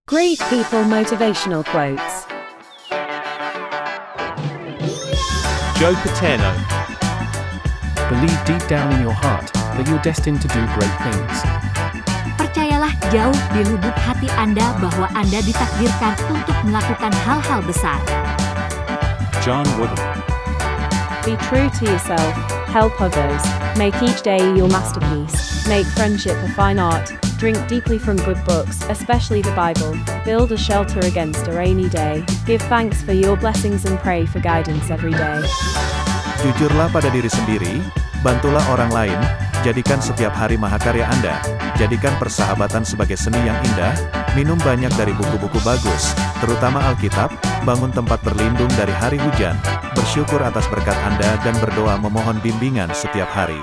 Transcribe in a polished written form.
Great people motivational quotes. Joe Paterno. Believe deep down in your heart that you're destined to do great things. Percayalah jauh di lubuk hati Anda bahwa Anda ditakdirkan untuk melakukan hal-hal besar. John Wooden. Be true to yourself, help others, make each day your masterpiece, make friendship a fine art, drink deeply from good books, especially the Bible, build a shelter against a rainy day, give thanks for your blessings and pray for guidance every day. Jujurlah pada diri sendiri, bantulah orang lain, jadikan setiap hari mahakarya Anda, jadikan persahabatan sebagai seni yang indah, minum banyak dari buku-buku bagus, terutama Alkitab, bangun tempat berlindung dari hari hujan, bersyukur atas berkat Anda dan berdoa memohon bimbingan setiap hari.